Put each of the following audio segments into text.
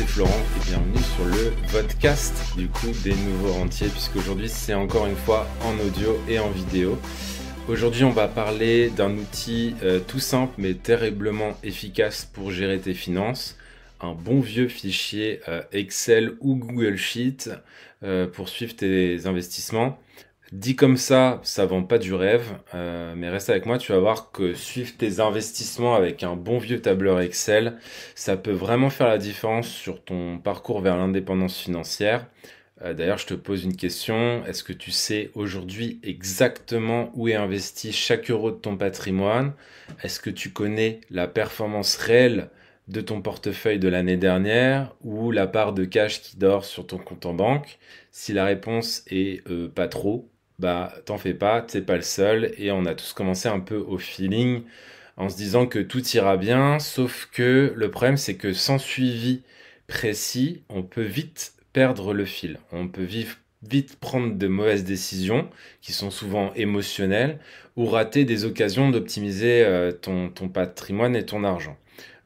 c'est Florent et bienvenue sur le podcast du coup des nouveaux rentiers, puisqu'aujourd'hui c'est encore une fois en audio et en vidéo. Aujourd'hui on va parler d'un outil tout simple mais terriblement efficace pour gérer tes finances, un bon vieux fichier Excel ou Google Sheet pour suivre tes investissements. Dit comme ça vend pas du rêve, mais reste avec moi, tu vas voir que suivre tes investissements avec un bon vieux tableur Excel, ça peut vraiment faire la différence sur ton parcours vers l'indépendance financière. D'ailleurs, je te pose une question, est-ce que tu sais aujourd'hui exactement où est investi chaque euro de ton patrimoine? Est-ce que tu connais la performance réelle de ton portefeuille de l'année dernière ou la part de cash qui dort sur ton compte en banque? Si la réponse est pas trop, bah t'en fais pas, t'es pas le seul et on a tous commencé un peu au feeling en se disant que tout ira bien, sauf que le problème c'est que sans suivi précis, on peut vite perdre le fil. On peut vite prendre de mauvaises décisions qui sont souvent émotionnelles ou rater des occasions d'optimiser ton patrimoine et ton argent.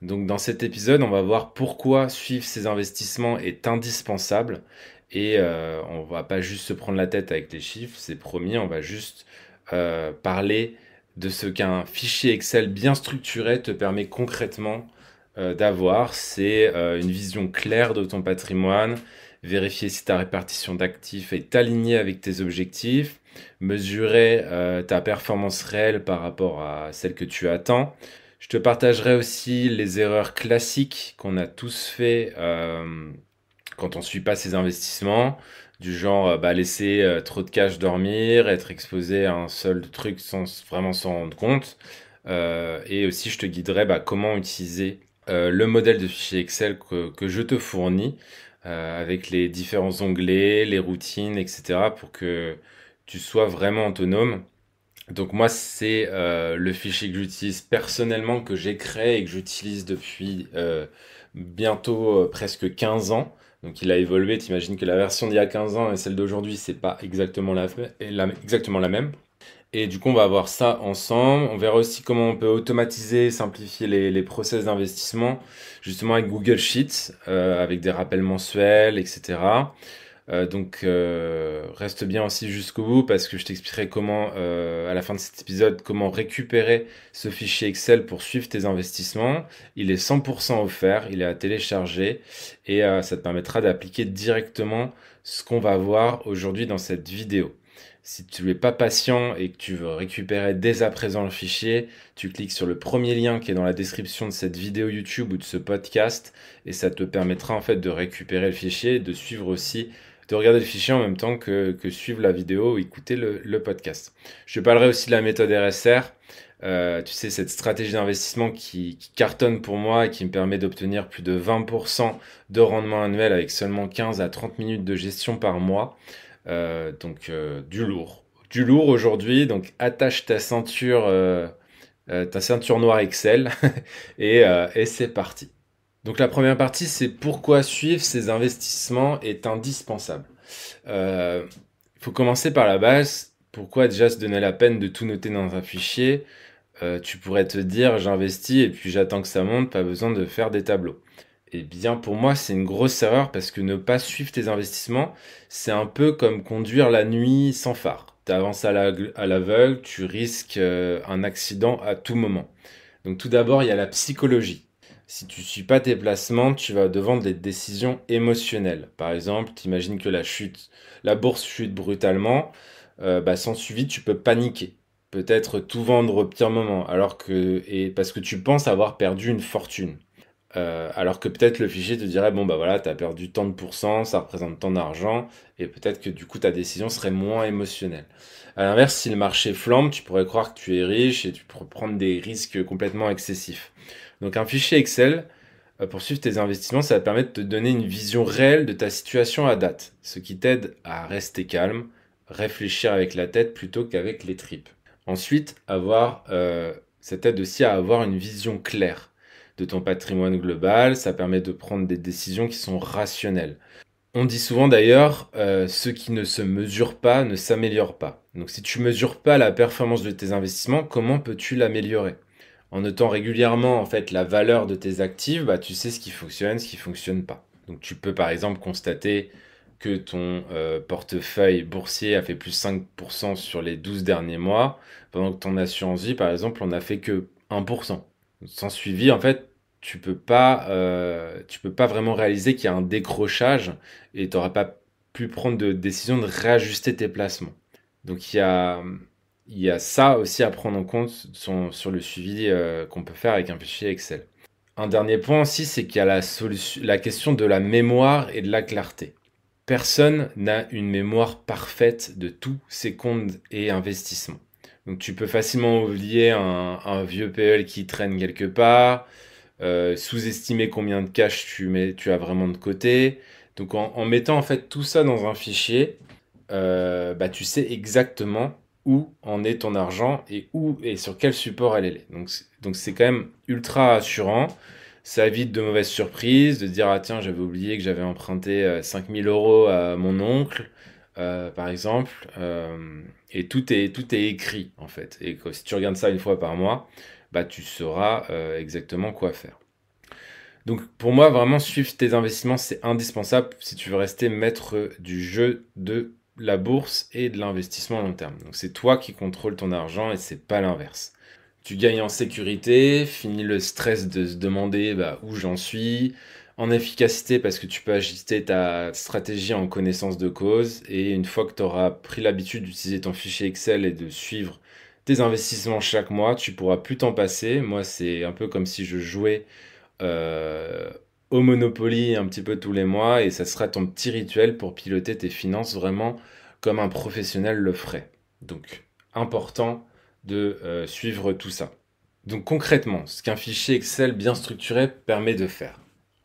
Donc dans cet épisode, on va voir pourquoi suivre ses investissements est indispensable et on va pas juste se prendre la tête avec les chiffres, c'est promis, on va juste parler de ce qu'un fichier Excel bien structuré te permet concrètement d'avoir. C'est une vision claire de ton patrimoine, vérifier si ta répartition d'actifs est alignée avec tes objectifs, mesurer ta performance réelle par rapport à celle que tu attends. Je te partagerai aussi les erreurs classiques qu'on a tous fait quand on ne suit pas ses investissements, du genre laisser trop de cash dormir, être exposé à un seul truc sans vraiment s'en rendre compte. Et aussi, je te guiderai comment utiliser le modèle de fichier Excel que je te fournis avec les différents onglets, les routines, etc. pour que tu sois vraiment autonome. Donc moi, c'est le fichier que j'utilise personnellement, que j'ai créé et que j'utilise depuis bientôt presque 15 ans. Donc il a évolué, t'imagines que la version d'il y a 15 ans et celle d'aujourd'hui, c'est pas exactement exactement la même. Et du coup, on va voir ça ensemble. On verra aussi comment on peut automatiser, simplifier les process d'investissement, justement avec Google Sheets, avec des rappels mensuels, etc. Reste bien aussi jusqu'au bout parce que je t'expliquerai comment, à la fin de cet épisode, comment récupérer ce fichier Excel pour suivre tes investissements. Il est 100% offert, il est à télécharger et ça te permettra d'appliquer directement ce qu'on va voir aujourd'hui dans cette vidéo. Si tu n'es pas patient et que tu veux récupérer dès à présent le fichier, tu cliques sur le premier lien qui est dans la description de cette vidéo YouTube ou de ce podcast et ça te permettra en fait de récupérer le fichier et de suivre aussi, de regarder le fichier en même temps que suivre la vidéo ou écouter le podcast. Je te parlerai aussi de la méthode RSR. Tu sais, cette stratégie d'investissement qui cartonne pour moi et qui me permet d'obtenir plus de 20% de rendement annuel avec seulement 15 à 30 minutes de gestion par mois. Du lourd. Du lourd aujourd'hui, donc attache ta ceinture noire Excel et c'est parti. Donc la première partie, c'est pourquoi suivre ses investissements est indispensable. Il faut commencer par la base. Pourquoi déjà se donner la peine de tout noter dans un fichier? Tu pourrais te dire, j'investis et puis j'attends que ça monte, pas besoin de faire des tableaux. Eh bien, pour moi, c'est une grosse erreur parce que ne pas suivre tes investissements, c'est un peu comme conduire la nuit sans phare. Tu avances à l'aveugle, tu risques un accident à tout moment. Donc tout d'abord, il y a la psychologie. Si tu ne suis pas tes placements, tu vas devant des décisions émotionnelles. Par exemple, t'imagines que la bourse chute brutalement, sans suivi, tu peux paniquer. Peut-être tout vendre au pire moment, parce que tu penses avoir perdu une fortune. Alors que peut-être le fichier te dirait, bon bah voilà, t'as perdu tant de pourcents, ça représente tant d'argent, et peut-être que du coup ta décision serait moins émotionnelle. À l'inverse, si le marché flambe, tu pourrais croire que tu es riche et tu pourrais prendre des risques complètement excessifs. Donc un fichier Excel, pour suivre tes investissements, ça va te permettre de te donner une vision réelle de ta situation à date, ce qui t'aide à rester calme, réfléchir avec la tête plutôt qu'avec les tripes. Ensuite, ça t'aide aussi à avoir une vision claire de ton patrimoine global, ça permet de prendre des décisions qui sont rationnelles. On dit souvent d'ailleurs, ce qui ne se mesure pas ne s'améliore pas. Donc si tu mesures pas la performance de tes investissements, comment peux-tu l'améliorer? En notant régulièrement en fait la valeur de tes actifs, tu sais ce qui fonctionne pas. Donc tu peux par exemple constater que ton portefeuille boursier a fait plus 5% sur les 12 derniers mois, pendant que ton assurance vie, par exemple, on a fait que 1%. Sans suivi, en fait, tu peux pas vraiment réaliser qu'il y a un décrochage et tu n'auras pas pu prendre de décision de réajuster tes placements. Donc il y a ça aussi à prendre en compte sur le suivi qu'on peut faire avec un fichier Excel. Un dernier point aussi, c'est qu'il y a la question de la mémoire et de la clarté. Personne n'a une mémoire parfaite de tous ses comptes et investissements. Donc tu peux facilement oublier un vieux PL qui traîne quelque part, sous-estimer combien de cash tu as vraiment de côté. Donc en mettant en fait tout ça dans un fichier, tu sais exactement où en est ton argent et où et sur quel support elle est. Donc c'est quand même ultra assurant. Ça évite de mauvaises surprises, de dire ah tiens j'avais oublié que j'avais emprunté 5000 euros à mon oncle, par exemple. Et tout est écrit en fait. Et si tu regardes ça une fois par mois, tu sauras exactement quoi faire. Donc pour moi, vraiment suivre tes investissements, c'est indispensable si tu veux rester maître du jeu de la bourse et de l'investissement à long terme. Donc c'est toi qui contrôles ton argent et c'est pas l'inverse. Tu gagnes en sécurité, finis le stress de se demander où j'en suis, en efficacité parce que tu peux ajuster ta stratégie en connaissance de cause et une fois que tu auras pris l'habitude d'utiliser ton fichier Excel et de suivre tes investissements chaque mois, tu pourras plus t'en passer. Moi, c'est un peu comme si je jouais euh, au Monopoly un petit peu tous les mois et ça sera ton petit rituel pour piloter tes finances vraiment comme un professionnel le ferait. Donc, important de suivre tout ça. Donc concrètement, ce qu'un fichier Excel bien structuré permet de faire.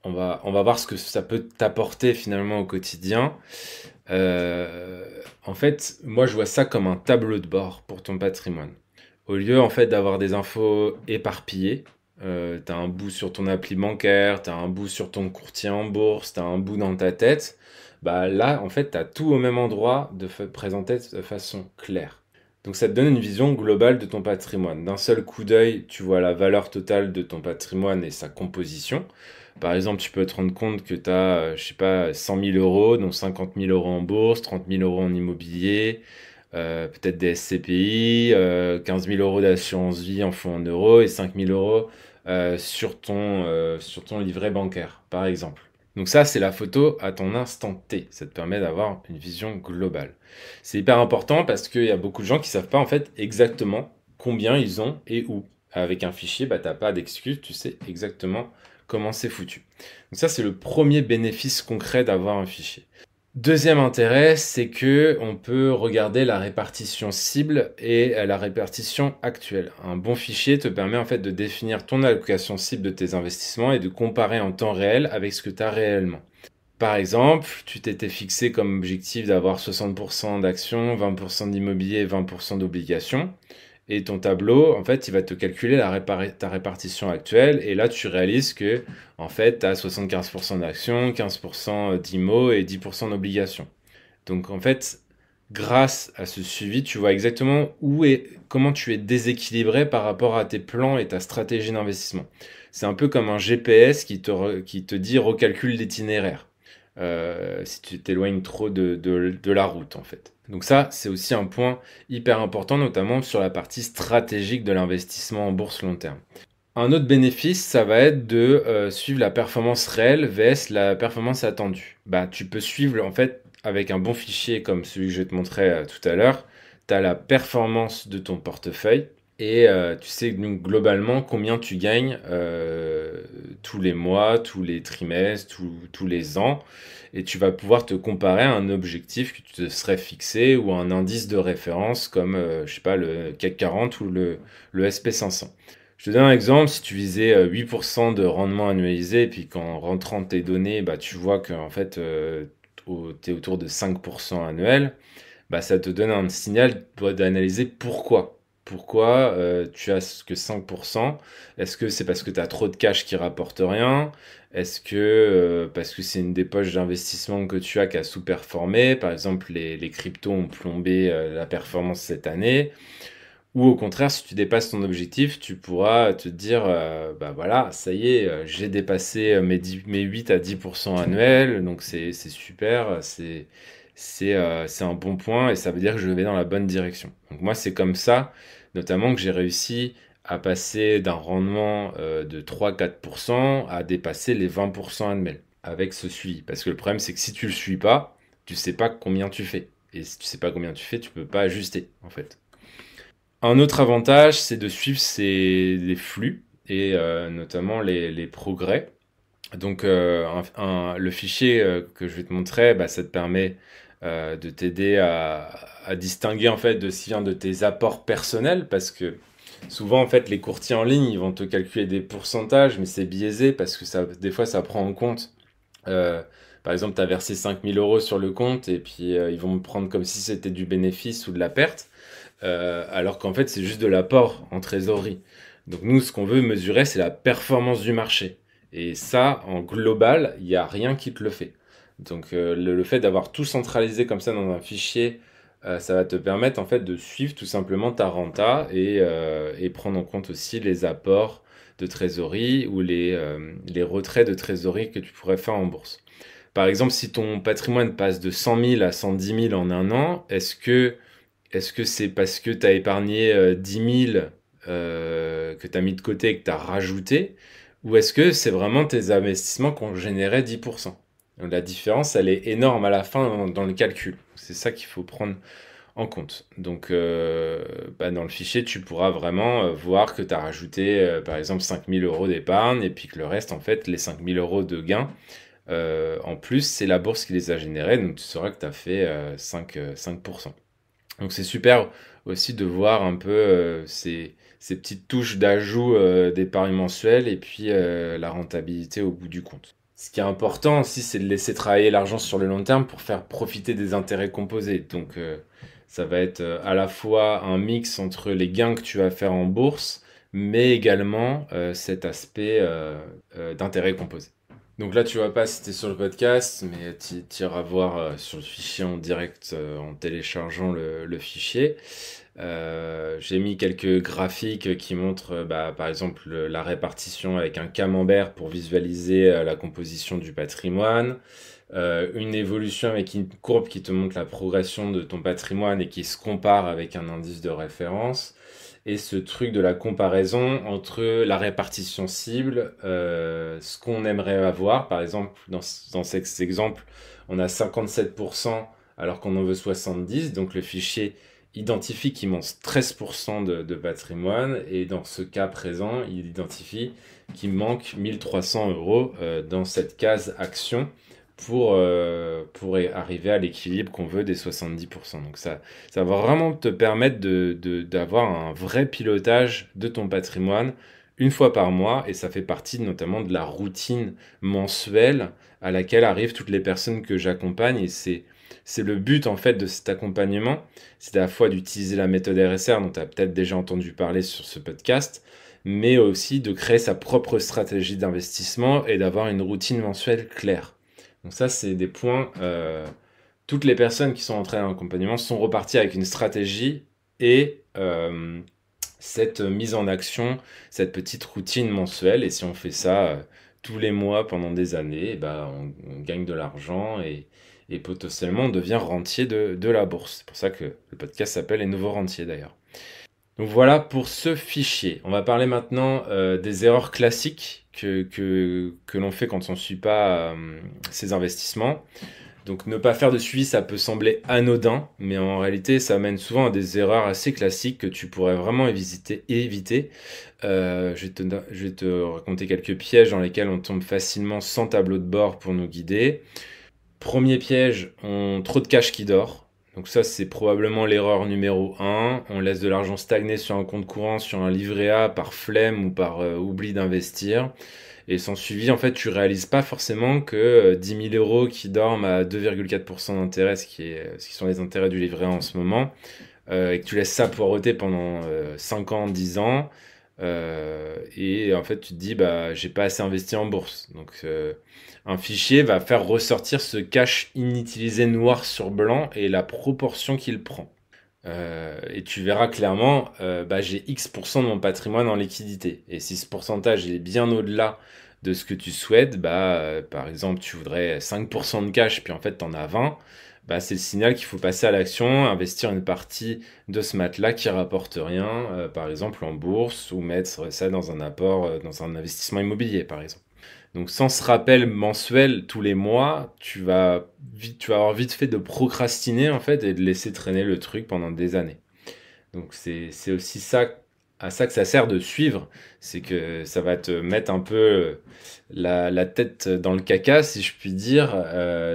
On va voir ce que ça peut t'apporter finalement au quotidien. En fait, moi je vois ça comme un tableau de bord pour ton patrimoine. Au lieu en fait d'avoir des infos éparpillées, tu as un bout sur ton appli bancaire, tu as un bout sur ton courtier en bourse, tu as un bout dans ta tête. Là, en fait, tu as tout au même endroit présenté de façon claire. Donc ça te donne une vision globale de ton patrimoine. D'un seul coup d'œil, tu vois la valeur totale de ton patrimoine et sa composition. Par exemple, tu peux te rendre compte que tu as, je sais pas, 100 000 euros, dont 50 000 euros en bourse, 30 000 euros en immobilier, peut-être des SCPI, 15 000 euros d'assurance vie en fonds en euros et 5 000 euros sur ton livret bancaire, par exemple. Donc ça, c'est la photo à ton instant T. Ça te permet d'avoir une vision globale. C'est hyper important parce qu'il y a beaucoup de gens qui savent pas en fait exactement combien ils ont et où. Avec un fichier, t'as pas d'excuse, tu sais exactement comment c'est foutu. Donc ça, c'est le premier bénéfice concret d'avoir un fichier. Deuxième intérêt, c'est que on peut regarder la répartition cible et la répartition actuelle. Un bon fichier te permet en fait de définir ton allocation cible de tes investissements et de comparer en temps réel avec ce que tu as réellement. Par exemple, tu t'étais fixé comme objectif d'avoir 60% d'actions, 20% d'immobilier et 20% d'obligations. Et ton tableau, en fait, il va te calculer ta répartition actuelle. Et là, tu réalises que, en fait, tu as 75% d'actions, 15% d'IMO et 10% d'obligations. Donc, en fait, grâce à ce suivi, tu vois exactement comment tu es déséquilibré par rapport à tes plans et ta stratégie d'investissement. C'est un peu comme un GPS qui te dit recalcule l'itinéraire. Si tu t'éloignes trop de la route en fait. Donc ça, c'est aussi un point hyper important, notamment sur la partie stratégique de l'investissement en bourse long terme. Un autre bénéfice, ça va être de suivre la performance réelle vs la performance attendue. Tu peux suivre en fait avec un bon fichier comme celui que je vais te montrer tout à l'heure, tu as la performance de ton portefeuille et tu sais donc, globalement combien tu gagnes tous les mois, tous les trimestres, tous les ans. Et tu vas pouvoir te comparer à un objectif que tu te serais fixé ou à un indice de référence comme, je sais pas, le CAC 40 ou le SP 500. Je te donne un exemple, si tu visais 8% de rendement annualisé et puis qu'en rentrant tes données, tu vois qu'en fait, tu es autour de 5% annuel, ça te donne un signal d'analyser pourquoi. Pourquoi tu as que 5%? Est-ce que c'est parce que tu as trop de cash qui rapporte rien? Est-ce que parce que c'est une des poches d'investissement que tu as qui a sous-performé? Par exemple, les cryptos ont plombé la performance cette année. Ou au contraire, si tu dépasses ton objectif, tu pourras te dire, bah voilà, ça y est, j'ai dépassé mes 8 à 10% annuels, donc c'est super, c'est un bon point et ça veut dire que je vais dans la bonne direction. Donc moi, c'est comme ça, notamment que j'ai réussi à passer d'un rendement de 3-4% à dépasser les 20% annuels avec ce suivi. Parce que le problème, c'est que si tu le suis pas, tu sais pas combien tu fais. Et si tu sais pas combien tu fais, tu peux pas ajuster, en fait. Un autre avantage, c'est de suivre les flux et notamment les progrès. Donc, le fichier que je vais te montrer, bah, ça te permet de t'aider à distinguer en fait de s'il vient de tes apports personnels, parce que souvent en fait les courtiers en ligne ils vont te calculer des pourcentages, mais c'est biaisé parce que des fois ça prend en compte. euh, Par exemple, tu as versé 5 000 € sur le compte et puis ils vont me prendre comme si c'était du bénéfice ou de la perte. Alors qu'en fait, c'est juste de l'apport en trésorerie. Donc nous, ce qu'on veut mesurer, c'est la performance du marché. Et ça, en global, il n'y a rien qui te le fait. Donc le fait d'avoir tout centralisé comme ça dans un fichier, ça va te permettre en fait de suivre tout simplement ta renta et prendre en compte aussi les apports de trésorerie ou les retraits de trésorerie que tu pourrais faire en bourse. Par exemple, si ton patrimoine passe de 100 000 à 110 000 en un an, est-ce que c'est parce que tu as épargné 10 000 que tu as mis de côté et que tu as rajouté? Ou est-ce que c'est vraiment tes investissements qui ont généré 10%? Donc la différence, elle est énorme à la fin dans le calcul. C'est ça qu'il faut prendre en compte. Donc bah, dans le fichier, tu pourras vraiment voir que tu as rajouté par exemple 5 000 € d'épargne et puis que le reste, en fait, les 5 000 € de gains, en plus, c'est la bourse qui les a générés. Donc tu sauras que tu as fait 5%. Donc c'est super aussi de voir un peu ces petites touches d'ajout d'épargne mensuelle et puis la rentabilité au bout du compte. Ce qui est important aussi, c'est de laisser travailler l'argent sur le long terme pour faire profiter des intérêts composés. Donc ça va être à la fois un mix entre les gains que tu vas faire en bourse, mais également cet aspect d'intérêt composé. Donc là, tu vois pas si tu es sur le podcast, mais tu iras voir sur le fichier en direct en téléchargeant le fichier. J'ai mis quelques graphiques qui montrent bah, par exemple la répartition avec un camembert pour visualiser la composition du patrimoine. Une évolution avec une courbe qui te montre la progression de ton patrimoine et qui se compare avec un indice de référence. Et ce truc de la comparaison entre la répartition cible, ce qu'on aimerait avoir. Par exemple, dans cet exemple, on a 57% alors qu'on en veut 70%. Donc le fichier identifie qu'il manque 13% de patrimoine. Et dans ce cas présent, il identifie qu'il manque 1 300 € dans cette case action pour arriver à l'équilibre qu'on veut des 70%. Donc ça va vraiment te permettre d'avoir un vrai pilotage de ton patrimoine une fois par mois, et ça fait partie notamment de la routine mensuelle à laquelle arrivent toutes les personnes que j'accompagne, et c'est le but en fait de cet accompagnement, c'est à la fois d'utiliser la méthode RSR dont tu as peut-être déjà entendu parler sur ce podcast, mais aussi de créer sa propre stratégie d'investissement et d'avoir une routine mensuelle claire. Donc ça, c'est des points. Toutes les personnes qui sont entrées en accompagnement sont reparties avec une stratégie et cette mise en action, cette petite routine mensuelle. Et si on fait ça tous les mois pendant des années, bah, on gagne de l'argent et potentiellement on devient rentier de la bourse. C'est pour ça que le podcast s'appelle Les Nouveaux Rentiers d'ailleurs. Donc voilà pour ce fichier. On va parler maintenant des erreurs classiques que l'on fait quand on ne suit pas ses investissements. Donc ne pas faire de suivi, ça peut sembler anodin, mais en réalité, ça amène souvent à des erreurs assez classiques que tu pourrais vraiment éviter. Je vais te raconter quelques pièges dans lesquels on tombe facilement sans tableau de bord pour nous guider. Premier piège, trop de cash qui dort. Donc ça, c'est probablement l'erreur numéro 1. On laisse de l'argent stagner sur un compte courant, sur un livret A, par flemme ou par oubli d'investir. Et sans suivi, en fait, tu réalises pas forcément que 10 000 € qui dorment à 2,4% d'intérêt, ce qui sont les intérêts du livret A en ce moment, et que tu laisses ça poireauter pendant 5 ans, 10 ans, et en fait, tu te dis, bah, j'ai pas assez investi en bourse. Donc, un fichier va faire ressortir ce cash inutilisé noir sur blanc et la proportion qu'il prend. Et tu verras clairement, j'ai X% de mon patrimoine en liquidité. Et si ce pourcentage est bien au-delà de ce que tu souhaites, par exemple, tu voudrais 5% de cash, puis en fait, tu en as 20, c'est le signal qu'il faut passer à l'action, investir une partie de ce matelas qui rapporte rien, par exemple en bourse, ou mettre ça dans un apport, dans un investissement immobilier, par exemple. Donc sans ce rappel mensuel tous les mois, tu vas avoir vite fait de procrastiner en fait et de laisser traîner le truc pendant des années. Donc c'est aussi ça, à ça que ça sert de suivre, c'est que ça va te mettre un peu la tête dans le caca, si je puis dire,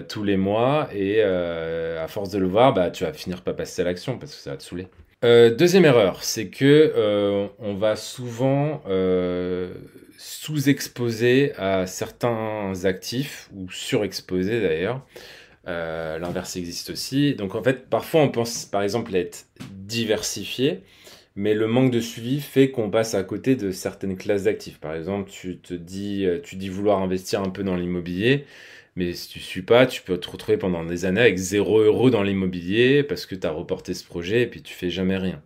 tous les mois et à force de le voir, tu vas finir par passer à l'action parce que ça va te saouler. Deuxième erreur, c'est que on va souvent sous-exposer à certains actifs ou surexposer d'ailleurs. L'inverse existe aussi. Donc en fait, parfois on pense par exemple être diversifié, mais le manque de suivi fait qu'on passe à côté de certaines classes d'actifs. Par exemple, tu dis vouloir investir un peu dans l'immobilier, mais si tu ne suis pas, tu peux te retrouver pendant des années avec 0 € dans l'immobilier parce que tu as reporté ce projet et puis tu fais jamais rien.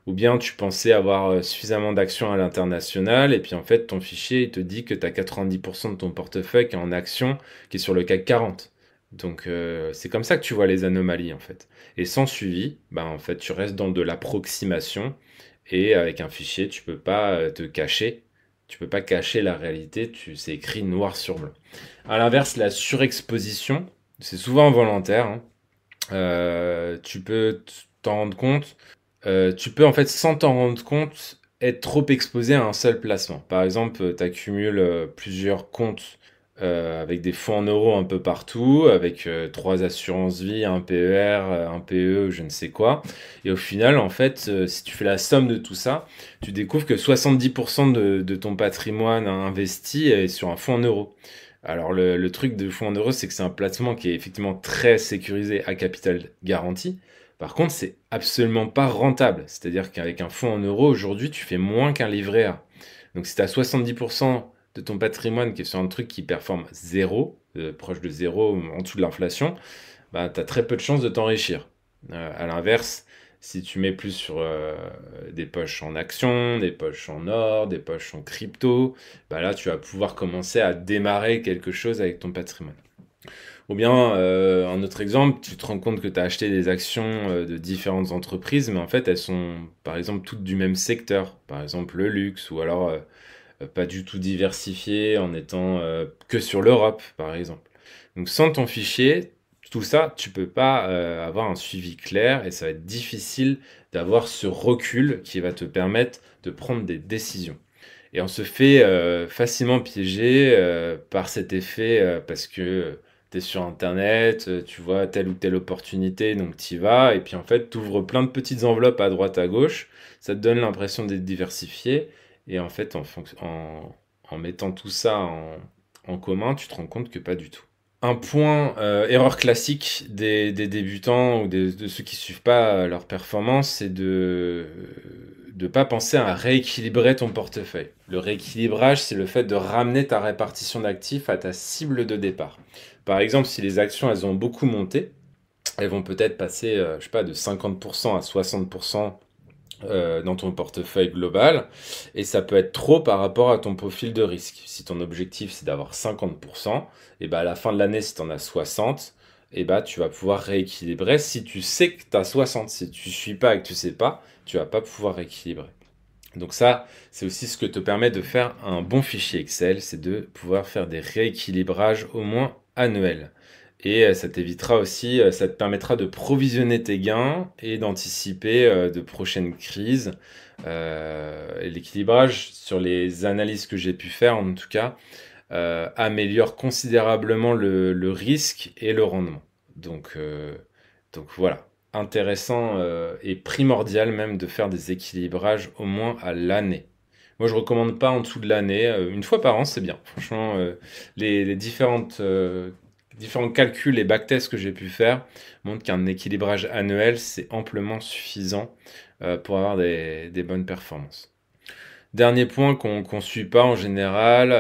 Ou bien tu pensais avoir suffisamment d'actions à l'international et puis en fait ton fichier il te dit que tu as 90% de ton portefeuille qui est en actions qui est sur le CAC 40. Donc c'est comme ça que tu vois les anomalies en fait. Et sans suivi, en fait tu restes dans de l'approximation et avec un fichier tu peux pas te cacher. Tu peux pas cacher la réalité, c'est écrit noir sur blanc. À l'inverse, la surexposition, c'est souvent involontaire, hein. Tu peux t'en rendre compte. Tu peux en fait, sans t'en rendre compte, être trop exposé à un seul placement. Par exemple, tu accumules plusieurs comptes avec des fonds en euros un peu partout, avec 3 assurances-vie, un PER, un PE, je ne sais quoi. Et au final, en fait, si tu fais la somme de tout ça, tu découvres que 70% de ton patrimoine investi est sur un fonds en euros. Alors le truc de fonds en euros, c'est que c'est un placement qui est effectivement très sécurisé à capital garanti. Par contre, c'est absolument pas rentable. C'est-à-dire qu'avec un fonds en euros, aujourd'hui, tu fais moins qu'un livret A. Donc si tu as 70% de ton patrimoine qui est sur un truc qui performe zéro, proche de zéro, en dessous de l'inflation, tu as très peu de chances de t'enrichir. À l'inverse, si tu mets plus sur des poches en actions, des poches en or, des poches en crypto, là tu vas pouvoir commencer à démarrer quelque chose avec ton patrimoine. Ou bien, un autre exemple, tu te rends compte que tu as acheté des actions de différentes entreprises, mais en fait elles sont par exemple toutes du même secteur, par exemple le luxe, ou alors pas du tout diversifiées en étant que sur l'Europe, par exemple. Donc sans ton fichier, tout ça, tu peux pas avoir un suivi clair et ça va être difficile d'avoir ce recul qui va te permettre de prendre des décisions. Et on se fait facilement piéger par cet effet parce que tu es sur Internet, tu vois telle ou telle opportunité, donc tu y vas, et puis en fait, tu ouvres plein de petites enveloppes à droite, à gauche, ça te donne l'impression d'être diversifié, et en fait, en mettant tout ça en commun, tu te rends compte que pas du tout. Un point, erreur classique des débutants ou de ceux qui suivent pas leur performance, c'est de ne pas penser à rééquilibrer ton portefeuille. Le rééquilibrage, c'est le fait de ramener ta répartition d'actifs à ta cible de départ. Par exemple, si les actions, elles ont beaucoup monté, elles vont peut-être passer, je sais pas, de 50% à 60% dans ton portefeuille global, et ça peut être trop par rapport à ton profil de risque. Si ton objectif c'est d'avoir 50%, et à la fin de l'année, si tu en as 60, et tu vas pouvoir rééquilibrer. Si tu sais que tu as 60, si tu suis pas et que tu sais pas, tu vas pas pouvoir rééquilibrer. Donc ça, c'est aussi ce que te permet de faire un bon fichier Excel, c'est de pouvoir faire des rééquilibrages au moins annuels. Et ça t'évitera aussi, ça te permettra de provisionner tes gains et d'anticiper de prochaines crises. Et l'équilibrage, sur les analyses que j'ai pu faire en tout cas, améliore considérablement le risque et le rendement. Donc voilà, intéressant et primordial même de faire des équilibrages au moins à l'année. Moi, je recommande pas en dessous de l'année. Une fois par an, c'est bien. Franchement, les différents calculs et backtests que j'ai pu faire montrent qu'un équilibrage annuel, c'est amplement suffisant pour avoir des bonnes performances. Dernier point qu'on ne suit pas en général,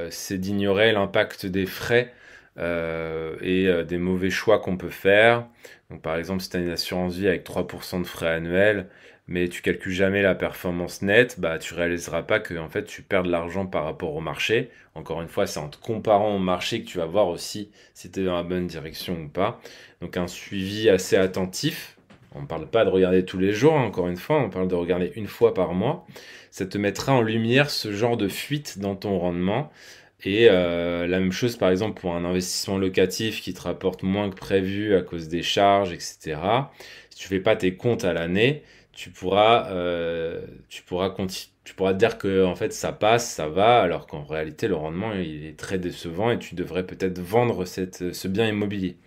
c'est d'ignorer l'impact des frais des mauvais choix qu'on peut faire. Donc par exemple, si tu as une assurance vie avec 3% de frais annuels, mais tu calcules jamais la performance nette, bah tu réaliseras pas que en fait tu perds de l'argent par rapport au marché. Encore une fois, c'est en te comparant au marché que tu vas voir aussi si tu es dans la bonne direction ou pas. Donc un suivi assez attentif. On ne parle pas de regarder tous les jours, hein, encore une fois, on parle de regarder une fois par mois. Ça te mettra en lumière ce genre de fuite dans ton rendement. Et la même chose, par exemple, pour un investissement locatif qui te rapporte moins que prévu à cause des charges, etc. Si tu fais pas tes comptes à l'année, tu pourras te dire que en fait ça passe, ça va, alors qu'en réalité le rendement il est très décevant et tu devrais peut-être vendre ce bien immobilier.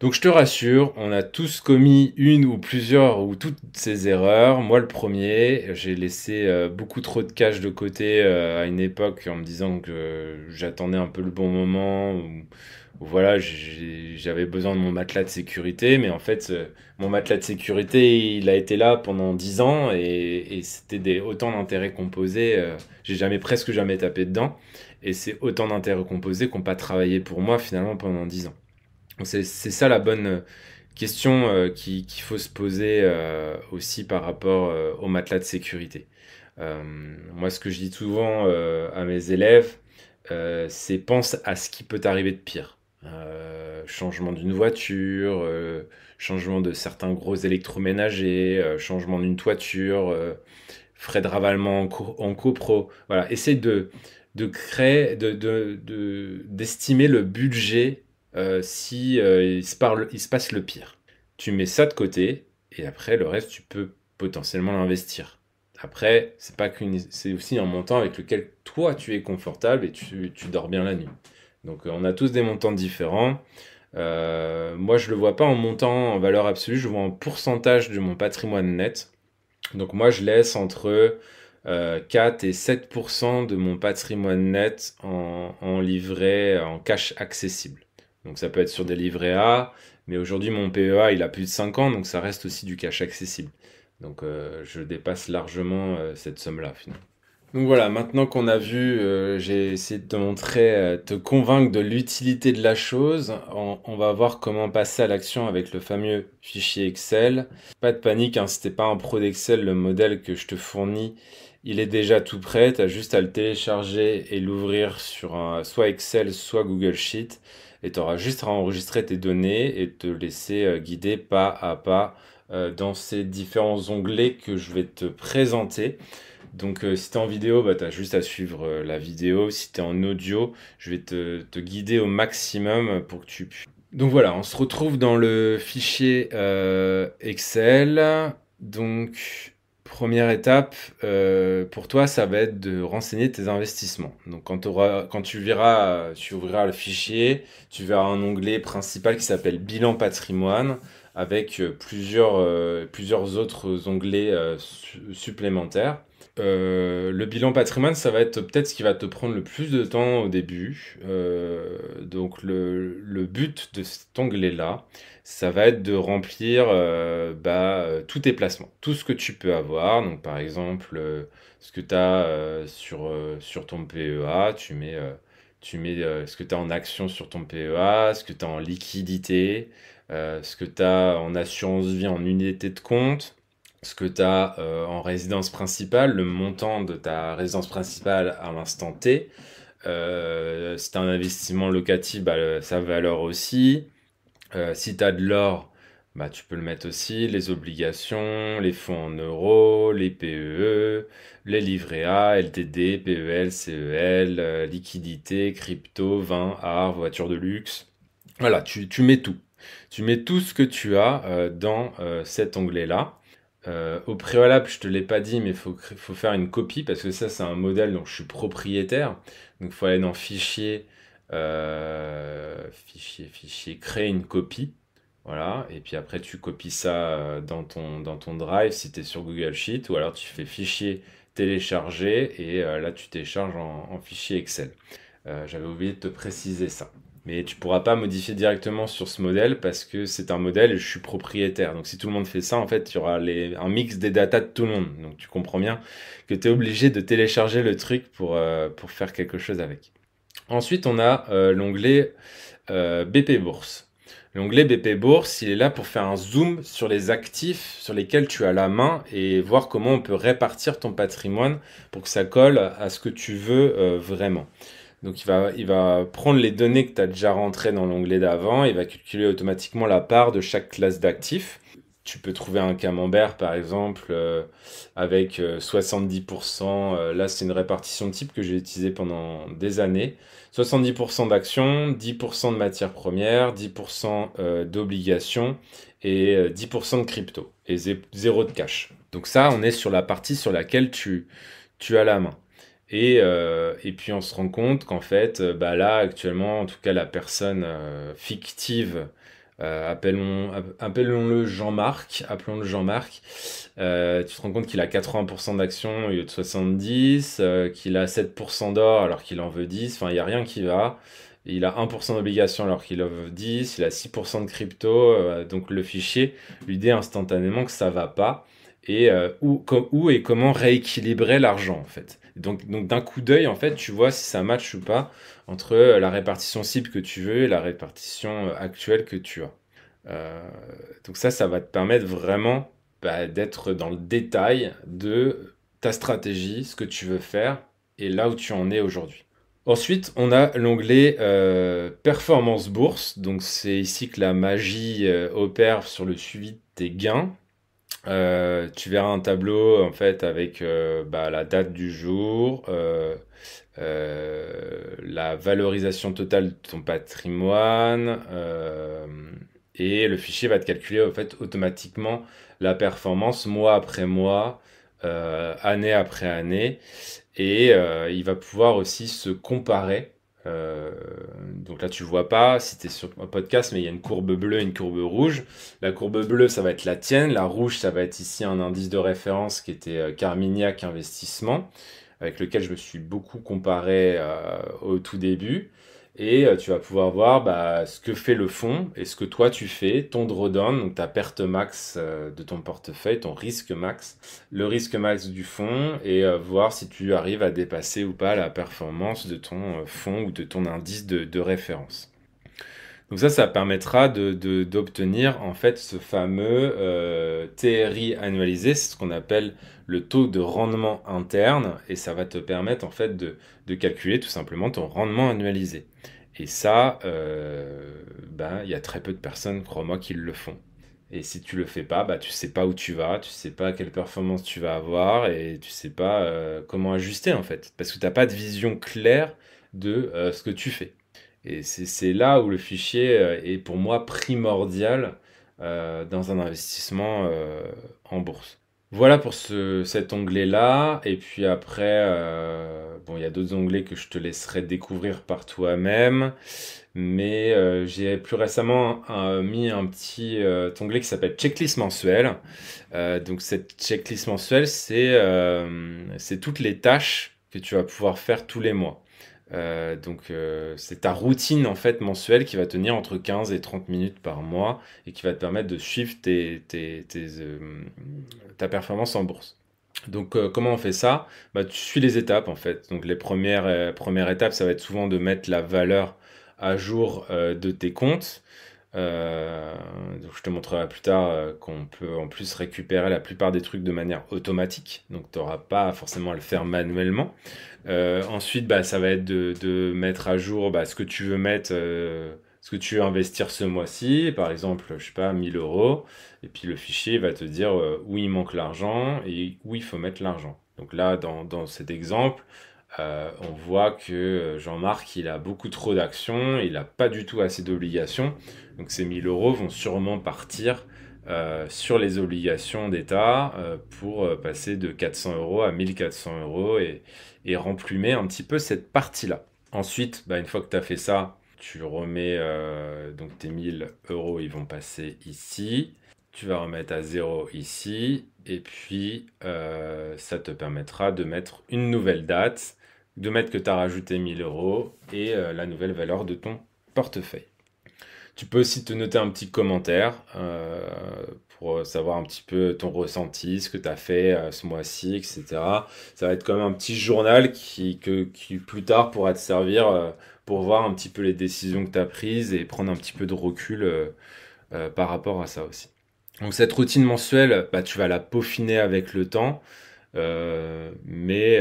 Donc je te rassure, on a tous commis une ou plusieurs ou toutes ces erreurs. Moi le premier, j'ai laissé beaucoup trop de cash de côté à une époque en me disant que j'attendais un peu le bon moment ou voilà, j'avais besoin de mon matelas de sécurité, mais en fait mon matelas de sécurité il a été là pendant 10 ans et c'était autant d'intérêts composés, j'ai presque jamais tapé dedans et c'est autant d'intérêts composés qui n'ont pas travaillé pour moi finalement pendant 10 ans. Donc, c'est ça la bonne question qu'il faut se poser aussi par rapport au matelas de sécurité. Moi, ce que je dis souvent à mes élèves, c'est pense à ce qui peut t'arriver de pire. Changement d'une voiture, changement de certains gros électroménagers, changement d'une toiture, frais de ravalement en copro. Voilà, essaye de créer, d'estimer le budget si il se passe le pire. Tu mets ça de côté et après le reste tu peux potentiellement l'investir. Après, c'est aussi un montant avec lequel toi tu es confortable et tu dors bien la nuit. Donc on a tous des montants différents. Moi je le vois pas en montant en valeur absolue, je le vois en pourcentage de mon patrimoine net. Donc moi je laisse entre 4 et 7% de mon patrimoine net en livret, en cash accessible. Donc ça peut être sur des livrets A, mais aujourd'hui mon PEA il a plus de 5 ans, donc ça reste aussi du cash accessible. Donc je dépasse largement cette somme-là finalement. Donc voilà, maintenant qu'on a vu, j'ai essayé de te montrer, te convaincre de l'utilité de la chose. On va voir comment passer à l'action avec le fameux fichier Excel. Pas de panique, hein, si t'es pas un pro d'Excel, le modèle que je te fournis, il est déjà tout prêt. Tu as juste à le télécharger et l'ouvrir sur soit Excel, soit Google Sheet. Et tu auras juste à enregistrer tes données et te laisser guider pas à pas dans ces différents onglets que je vais te présenter. Donc si tu es en vidéo, bah, tu as juste à suivre la vidéo. Si tu es en audio, je vais te guider au maximum pour que tu puisses. Donc voilà, on se retrouve dans le fichier Excel. Donc première étape pour toi, ça va être de renseigner tes investissements. Donc quand tu verras, tu ouvriras le fichier, tu verras un onglet principal qui s'appelle Bilan patrimoine avec plusieurs autres onglets supplémentaires. Le bilan patrimoine, ça va être peut-être ce qui va te prendre le plus de temps au début. Donc le but de cet onglet-là, ça va être de remplir tous tes placements, tout ce que tu peux avoir. Donc par exemple, ce que tu as sur ton PEA, tu mets ce que tu as en action sur ton PEA, ce que tu as en liquidité, ce que tu as en assurance vie en unité de compte, ce que tu as en résidence principale, le montant de ta résidence principale à l'instant T. Si tu as un investissement locatif, bah, sa valeur aussi. Si tu as de l'or, bah, tu peux le mettre aussi. Les obligations, les fonds en euros, les PEE, les livrets A, LTD, PEL, CEL, liquidité, crypto, vin, art, voiture de luxe. Voilà, tu mets tout. Tu mets tout ce que tu as dans cet onglet-là. Au préalable, je te l'ai pas dit, mais faut faire une copie parce que ça, c'est un modèle dont je suis propriétaire. Donc, il faut aller dans Fichier, Fichier, créer une copie. Voilà. Et puis après, tu copies ça dans ton Drive si tu es sur Google Sheet ou alors tu fais Fichier, télécharger et là, tu télécharges en fichier Excel. J'avais oublié de te préciser ça. Mais tu pourras pas modifier directement sur ce modèle parce que c'est un modèle et je suis propriétaire. Donc si tout le monde fait ça, en fait, il y aura un mix des datas de tout le monde. Donc tu comprends bien que tu es obligé de télécharger le truc pour faire quelque chose avec. Ensuite, on a l'onglet BP Bourse. L'onglet BP Bourse, il est là pour faire un zoom sur les actifs sur lesquels tu as la main et voir comment on peut répartir ton patrimoine pour que ça colle à ce que tu veux vraiment. Donc il va prendre les données que tu as déjà rentrées dans l'onglet d'avant, il va calculer automatiquement la part de chaque classe d'actifs. Tu peux trouver un camembert par exemple avec 70%, là c'est une répartition type que j'ai utilisée pendant des années. 70% d'actions, 10% de matières premières, 10% d'obligations et 10% de crypto et zéro de cash. Donc ça, on est sur la partie sur laquelle tu as la main. Et puis on se rend compte qu'en fait, bah là actuellement, en tout cas la personne fictive, appelons-le Jean-Marc, appelons-le Jean-Marc, tu te rends compte qu'il a 80% d'actions au lieu de 70, qu'il a 7% d'or alors qu'il en veut 10, enfin il n'y a rien qui va. Il a 1% d'obligations alors qu'il en veut 10, il a 6% de crypto, donc le fichier lui dit instantanément que ça va pas et où et comment rééquilibrer l'argent en fait. Donc d'un coup d'œil en fait tu vois si ça match ou pas entre la répartition cible que tu veux et la répartition actuelle que tu as. Euh, donc ça va te permettre vraiment d'être dans le détail de ta stratégie, ce que tu veux faire et là où tu en es aujourd'hui. Ensuite, on a l'onglet Performance Bourse. Donc c'est ici que la magie opère sur le suivi de tes gains. Tu verras un tableau en fait avec la date du jour, la valorisation totale de ton patrimoine, et le fichier va te calculer en fait automatiquement la performance mois après mois, année après année, et il va pouvoir aussi se comparer. Euh, donc là, tu vois pas si tu es sur un podcast, mais il y a une courbe bleue et une courbe rouge. La courbe bleue, ça va être la tienne. La rouge, ça va être ici un indice de référence qui était Carmignac Investissement, avec lequel je me suis beaucoup comparé au tout début. Et tu vas pouvoir voir ce que fait le fonds et ce que toi tu fais, ton drawdown, donc ta perte max de ton portefeuille, ton risque max, le risque max du fonds et voir si tu arrives à dépasser ou pas la performance de ton fonds ou de ton indice de référence. Donc ça permettra d'obtenir en fait ce fameux TRI annualisé, c'est ce qu'on appelle le taux de rendement interne, et ça va te permettre en fait de calculer tout simplement ton rendement annualisé. Et ça, il y a très peu de personnes, crois-moi, qui le font. Et si tu le fais pas, tu sais pas où tu vas, tu sais pas quelle performance tu vas avoir, et tu sais pas comment ajuster en fait, parce que tu n'as pas de vision claire de ce que tu fais. Et c'est là où le fichier est pour moi primordial dans un investissement en bourse. Voilà pour cet onglet-là. Et puis après, il y a d'autres onglets que je te laisserai découvrir par toi-même. Mais j'ai plus récemment mis un petit onglet qui s'appelle Checklist mensuelle. Donc cette checklist mensuelle, c'est toutes les tâches que tu vas pouvoir faire tous les mois. C'est ta routine en fait mensuelle qui va tenir entre 15 et 30 minutes par mois et qui va te permettre de suivre ta performance en bourse. Donc comment on fait ça? Tu suis les étapes en fait. Donc les premières étapes, ça va être souvent de mettre la valeur à jour de tes comptes. Donc je te montrerai plus tard qu'on peut en plus récupérer la plupart des trucs de manière automatique. Donc tu n'auras pas forcément à le faire manuellement. Ensuite, ça va être de mettre à jour ce que tu veux mettre, ce que tu veux investir ce mois-ci. Par exemple, je sais pas, 1000 euros. Et puis le fichier va te dire où il manque l'argent et où il faut mettre l'argent. Donc là, dans cet exemple, on voit que Jean-Marc, il a beaucoup trop d'actions, il n'a pas du tout assez d'obligations. Donc ces 1000 euros vont sûrement partir sur les obligations d'État pour passer de 400 euros à 1400 euros et remplumer un petit peu cette partie-là. Ensuite, une fois que tu as fait ça, tu remets donc tes 1000 euros, ils vont passer ici. Tu vas remettre à 0 ici. Et puis, ça te permettra de mettre une nouvelle date, de mettre que tu as rajouté 1000 euros et la nouvelle valeur de ton portefeuille. Tu peux aussi te noter un petit commentaire pour savoir un petit peu ton ressenti, ce que tu as fait ce mois-ci, etc. Ça va être comme un petit journal qui plus tard pourra te servir pour voir un petit peu les décisions que tu as prises et prendre un petit peu de recul par rapport à ça aussi. Donc cette routine mensuelle, bah, tu vas la peaufiner avec le temps. Mais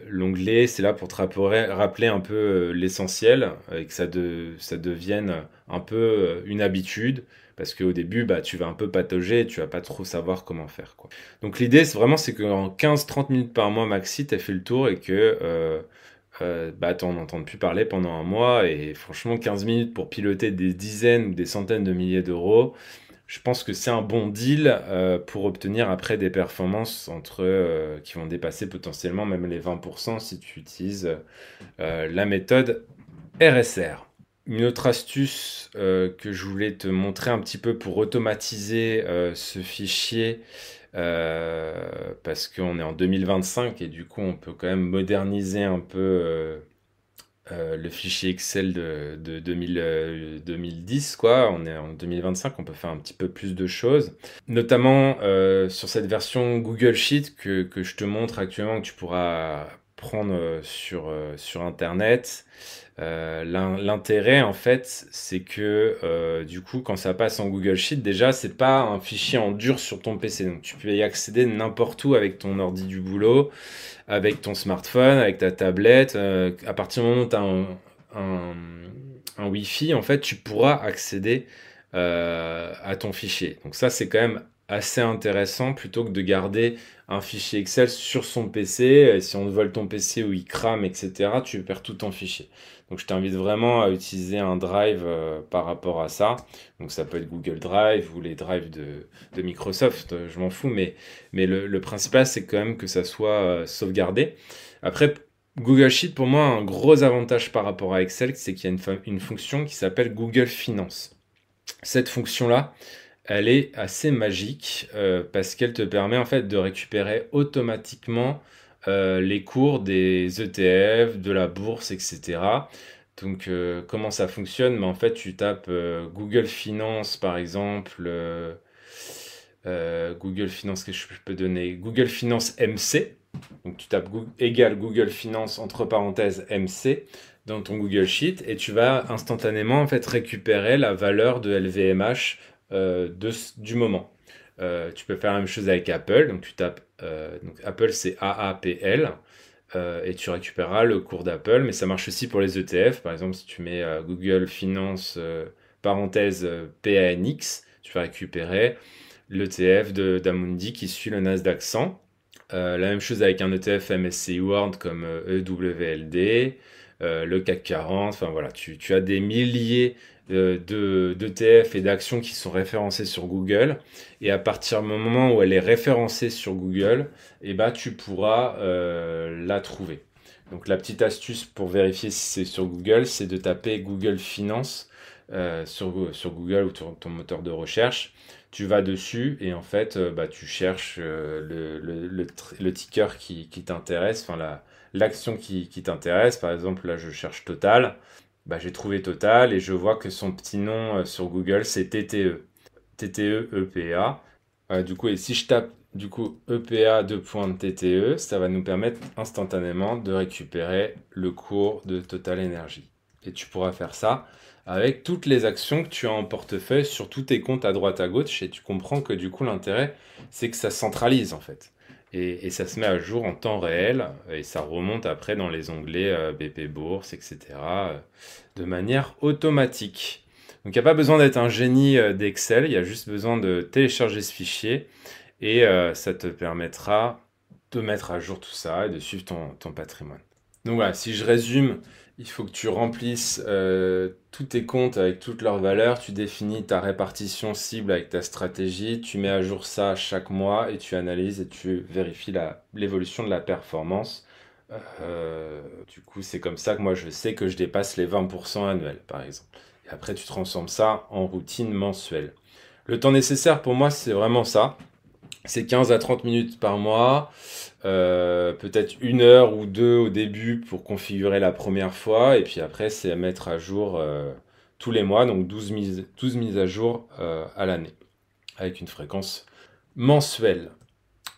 l'onglet, c'est là pour te rappeler un peu l'essentiel et que ça devienne un peu une habitude. Parce qu'au début, bah, tu vas un peu patauger et tu vas pas trop savoir comment faire, quoi. Donc l'idée, c'est qu'en 15-30 minutes par mois maxi, tu as fait le tour et que bah, tu n'en entends plus parler pendant un mois. Et franchement, 15 minutes pour piloter des dizaines ou des centaines de milliers d'euros, je pense que c'est un bon deal pour obtenir après des performances qui vont dépasser potentiellement même les 20% si tu utilises la méthode RSR. Une autre astuce que je voulais te montrer un petit peu pour automatiser ce fichier, parce qu'on est en 2025 et du coup on peut quand même moderniser un peu le fichier Excel de 2010, quoi. On est en 2025, on peut faire un petit peu plus de choses. Notamment sur cette version Google Sheet que je te montre actuellement, que tu pourras prendre sur Internet. L'intérêt, en fait, c'est que du coup, quand ça passe en Google Sheet, déjà, c'est pas un fichier en dur sur ton PC. Donc, tu peux y accéder n'importe où avec ton ordi du boulot, avec ton smartphone, avec ta tablette. À partir du moment où tu as un Wi-Fi, en fait, tu pourras accéder à ton fichier. Donc ça, c'est quand même assez intéressant plutôt que de garder un fichier Excel sur son PC. Et si on te vole ton PC ou il crame, etc., tu perds tout ton fichier. Donc je t'invite vraiment à utiliser un drive par rapport à ça. Donc ça peut être Google Drive ou les drives de Microsoft, je m'en fous, mais le principal, c'est quand même que ça soit sauvegardé. Après, Google Sheet, pour moi, a un gros avantage par rapport à Excel, c'est qu'il y a une fonction qui s'appelle Google Finance. Cette fonction-là, elle est assez magique parce qu'elle te permet en fait de récupérer automatiquement les cours des ETF, de la bourse, etc. Donc comment ça fonctionne? Mais en fait, tu tapes Google Finance par exemple. Google Finance, qu'est-ce que je peux donner? Google Finance MC. Donc tu tapes égal Google Finance entre parenthèses MC dans ton Google Sheet et tu vas instantanément en fait récupérer la valeur de LVMH du moment. Tu peux faire la même chose avec Apple. Donc tu tapes donc Apple, c'est AAPL. Et tu récupéreras le cours d'Apple, mais ça marche aussi pour les ETF. Par exemple, si tu mets Google Finance parenthèse PANX, tu vas récupérer l'ETF d'Amundi qui suit le Nasdaq 100. La même chose avec un ETF MSCI World comme EWLD, le CAC 40. Enfin voilà, tu as des milliers d'ETF et d'actions qui sont référencées sur Google. Et à partir du moment où elle est référencée sur Google, eh ben, tu pourras la trouver. Donc la petite astuce pour vérifier si c'est sur Google, c'est de taper Google Finance sur Google ou ton moteur de recherche. Tu vas dessus et en fait, bah, tu cherches le ticker qui t'intéresse, enfin l'action qui t'intéresse. Par exemple, là, je cherche Total. Bah, j'ai trouvé Total et je vois que son petit nom sur Google, c'est TTE. TTE EPA. Du coup, et si je tape du coup EPA TTE, ça va nous permettre instantanément de récupérer le cours de Total Energy. Et tu pourras faire ça avec toutes les actions que tu as en portefeuille sur tous tes comptes à droite à gauche. Et tu comprends que du coup, l'intérêt, c'est que ça centralise en fait. Et ça se met à jour en temps réel et ça remonte après dans les onglets BP Bourse, etc. De manière automatique. Donc il n'y a pas besoin d'être un génie d'Excel, il y a juste besoin de télécharger ce fichier et ça te permettra de mettre à jour tout ça et de suivre ton patrimoine. Donc voilà, si je résume, il faut que tu remplisses tous tes comptes avec toutes leurs valeurs, tu définis ta répartition cible avec ta stratégie, tu mets à jour ça chaque mois et tu analyses et tu vérifies l'évolution de la performance. Du coup, c'est comme ça que moi je sais que je dépasse les 20% annuels, par exemple. Et après, tu transformes ça en routine mensuelle. Le temps nécessaire pour moi, c'est vraiment ça. C'est 15 à 30 minutes par mois, peut-être 1 heure ou 2 au début pour configurer la première fois, et puis après c'est à mettre à jour tous les mois, donc 12 mises à jour à l'année. avec une fréquence mensuelle.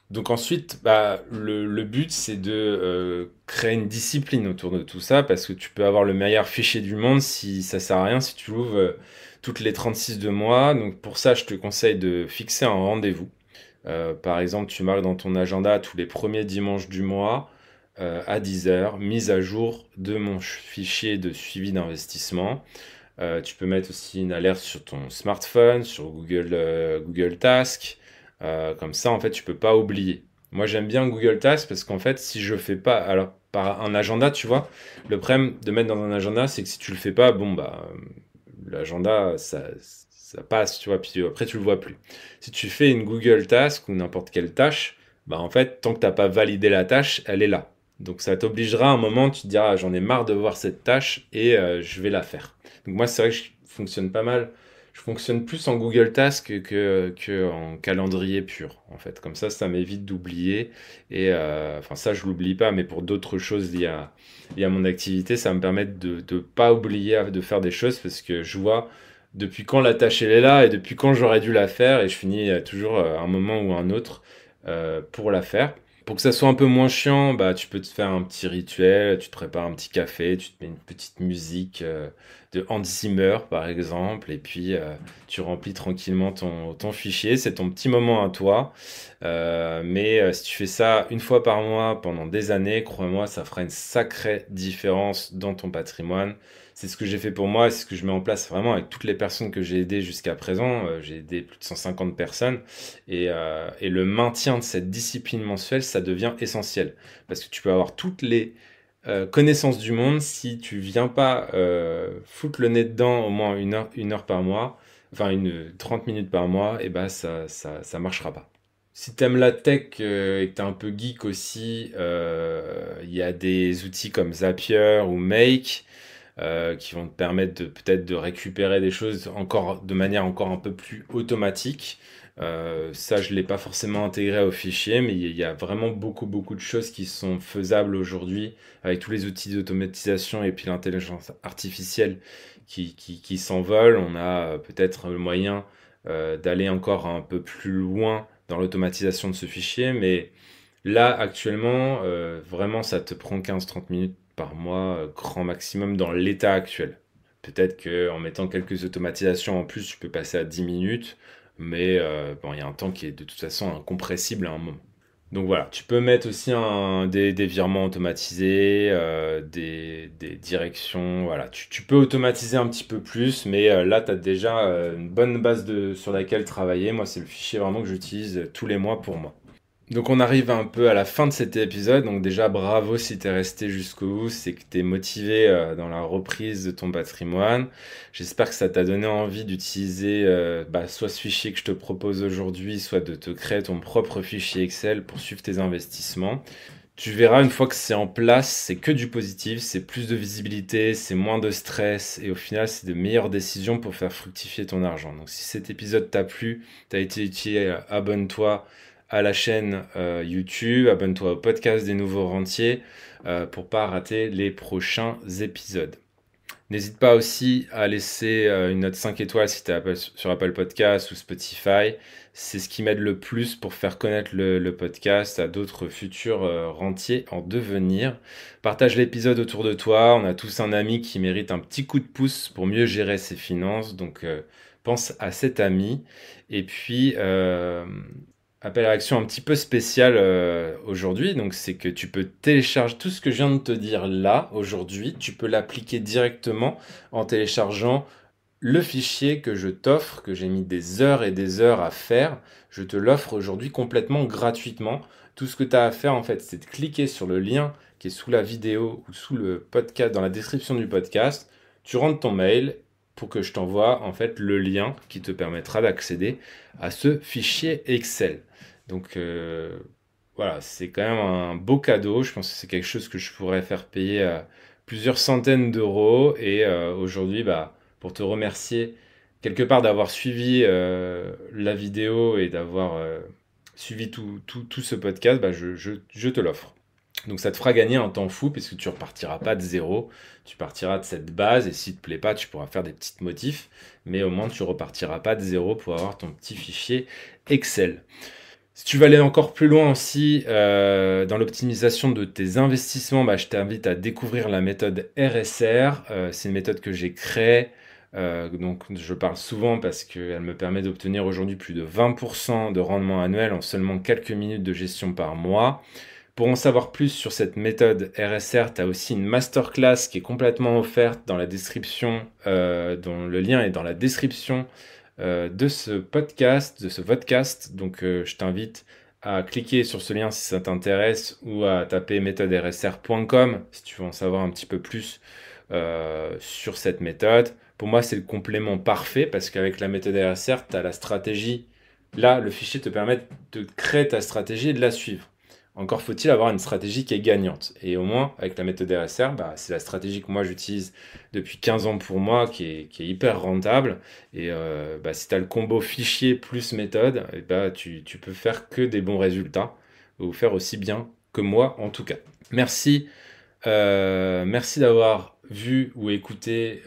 Donc ensuite, le but, c'est de créer une discipline autour de tout ça, parce que tu peux avoir le meilleur fichier du monde si ça sert à rien, si tu l'ouvres toutes les 36 de mois. Donc pour ça, je te conseille de fixer un rendez-vous. Par exemple, tu marques dans ton agenda tous les premiers dimanches du mois à 10 heures, mise à jour de mon fichier de suivi d'investissement. Tu peux mettre aussi une alerte sur ton smartphone, sur Google Task. Comme ça, en fait, tu peux pas oublier. Moi, j'aime bien Google Task parce qu'en fait, si je fais pas, alors par un agenda, tu vois, le problème de mettre dans un agenda, c'est que si tu le fais pas, bon bah, l'agenda, ça passe, tu vois, puis après tu le vois plus. Si tu fais une Google Task ou n'importe quelle tâche, bah en fait, tant que t'as pas validé la tâche, elle est là. Donc ça t'obligera à un moment, tu te diras, ah, j'en ai marre de voir cette tâche et je vais la faire. Donc moi, c'est vrai que je fonctionne pas mal. Je fonctionne plus en Google Task que en calendrier pur, en fait. Comme ça m'évite d'oublier. Et enfin, ça, je l'oublie pas, mais pour d'autres choses liées à mon activité, ça me permet de ne pas oublier de faire des choses parce que je vois depuis quand la tâche elle est là et depuis quand j'aurais dû la faire et je finis toujours un moment ou un autre pour la faire. Pour que ça soit un peu moins chiant, bah, tu peux te faire un petit rituel, tu te prépares un petit café, tu te mets une petite musique de Hans Zimmer par exemple, et puis tu remplis tranquillement ton fichier, c'est ton petit moment à toi. Mais si tu fais ça une fois par mois pendant des années, crois-moi, ça fera une sacrée différence dans ton patrimoine. C'est ce que j'ai fait pour moi, c'est ce que je mets en place vraiment avec toutes les personnes que j'ai aidées jusqu'à présent. J'ai aidé plus de 150 personnes et le maintien de cette discipline mensuelle, ça devient essentiel. Parce que tu peux avoir toutes les connaissances du monde si tu viens pas foutre le nez dedans au moins une heure par mois, enfin 30 minutes par mois, et bah ça marchera pas. Si t'aimes la tech et que t'es un peu geek aussi, il y a des outils comme Zapier ou Make qui vont te permettre de peut-être de récupérer des choses encore de manière encore un peu plus automatique. Ça, je ne l'ai pas forcément intégré au fichier, mais il y a vraiment beaucoup de choses qui sont faisables aujourd'hui avec tous les outils d'automatisation et puis l'intelligence artificielle qui s'envolent. On a peut-être le moyen d'aller encore un peu plus loin dans l'automatisation de ce fichier, mais là, actuellement, vraiment, ça te prend 15-30 minutes par mois, grand maximum dans l'état actuel. Peut-être qu'en mettant quelques automatisations en plus, tu peux passer à 10 minutes, mais bon, il y a un temps qui est de toute façon incompressible à un moment. Donc voilà, tu peux mettre aussi des virements automatisés, des directions, voilà. Tu peux automatiser un petit peu plus, mais là, tu as déjà une bonne base sur laquelle travailler. Moi, c'est le fichier vraiment que j'utilise tous les mois pour moi. Donc on arrive un peu à la fin de cet épisode, donc déjà bravo si t'es resté jusqu'au bout, c'est que t'es motivé dans la reprise de ton patrimoine. J'espère que ça t'a donné envie d'utiliser soit ce fichier que je te propose aujourd'hui, soit de te créer ton propre fichier Excel pour suivre tes investissements. Tu verras une fois que c'est en place, c'est que du positif, c'est plus de visibilité, c'est moins de stress et au final c'est de meilleures décisions pour faire fructifier ton argent. Donc si cet épisode t'a plu, t'as été utile, abonne-toi à la chaîne YouTube, abonne-toi au podcast des nouveaux rentiers pour pas rater les prochains épisodes. N'hésite pas aussi à laisser une note 5 étoiles si tu es sur Apple Podcast ou Spotify. C'est ce qui m'aide le plus pour faire connaître le podcast à d'autres futurs rentiers en devenir. Partage l'épisode autour de toi. On a tous un ami qui mérite un petit coup de pouce pour mieux gérer ses finances. Donc pense à cet ami. Et puis appel à action un petit peu spécial aujourd'hui, donc c'est que tu peux télécharger tout ce que je viens de te dire là, aujourd'hui, tu peux l'appliquer directement en téléchargeant le fichier que je t'offre, que j'ai mis des heures et des heures à faire. Je te l'offre aujourd'hui complètement gratuitement. Tout ce que tu as à faire en fait, c'est de cliquer sur le lien qui est sous la vidéo ou sous le podcast, dans la description du podcast. Tu rentres ton mail pour que je t'envoie en fait le lien qui te permettra d'accéder à ce fichier Excel. Donc voilà, c'est quand même un beau cadeau. Je pense que c'est quelque chose que je pourrais faire payer à plusieurs centaines d'euros. Et aujourd'hui, pour te remercier quelque part d'avoir suivi la vidéo et d'avoir suivi tout ce podcast, je te l'offre. Donc ça te fera gagner un temps fou puisque tu repartiras pas de zéro, tu partiras de cette base et s'il te plaît pas, tu pourras faire des petites modifs, mais au moins tu repartiras pas de zéro pour avoir ton petit fichier Excel. Si tu veux aller encore plus loin aussi dans l'optimisation de tes investissements, bah, je t'invite à découvrir la méthode RSR. C'est une méthode que j'ai créée. Donc je parle souvent parce qu'elle me permet d'obtenir aujourd'hui plus de 20% de rendement annuel en seulement quelques minutes de gestion par mois. Pour en savoir plus sur cette méthode RSR, tu as aussi une masterclass qui est complètement offerte dans la description, dont le lien est dans la description de ce podcast, de ce vodcast. Donc je t'invite à cliquer sur ce lien si ça t'intéresse ou à taper méthodersr.com si tu veux en savoir un petit peu plus sur cette méthode. Pour moi, c'est le complément parfait parce qu'avec la méthode RSR, tu as la stratégie. Là, le fichier te permet de créer ta stratégie et de la suivre. Encore faut-il avoir une stratégie qui est gagnante. Et au moins, avec la méthode RSR, bah, c'est la stratégie que moi j'utilise depuis 15 ans pour moi, qui est hyper rentable. Et bah, si tu as le combo fichier plus méthode, et bah, tu peux faire que des bons résultats, ou faire aussi bien que moi en tout cas. Merci, merci d'avoir vu ou écouté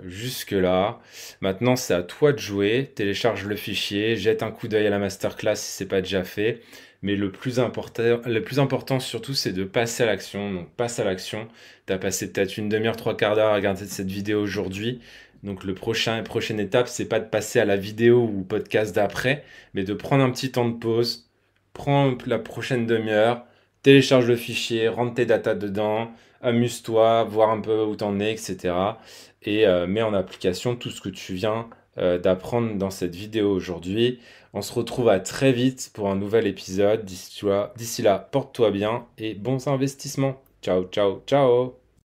jusque-là. Maintenant, c'est à toi de jouer. Télécharge le fichier, jette un coup d'œil à la masterclass si ce n'est pas déjà fait. Mais le plus important surtout, c'est de passer à l'action. Donc, passe à l'action. Tu as passé peut-être une demi-heure, trois quarts d'heure à regarder cette vidéo aujourd'hui. Donc, prochaine étape, c'est pas de passer à la vidéo ou au podcast d'après, mais de prendre un petit temps de pause. Prends la prochaine demi-heure, télécharge le fichier, rentre tes datas dedans, amuse-toi, voir un peu où t'en es, etc. Et mets en application tout ce que tu viens d'apprendre dans cette vidéo aujourd'hui. On se retrouve à très vite pour un nouvel épisode. D'ici là, porte-toi bien et bons investissements. Ciao, ciao, ciao!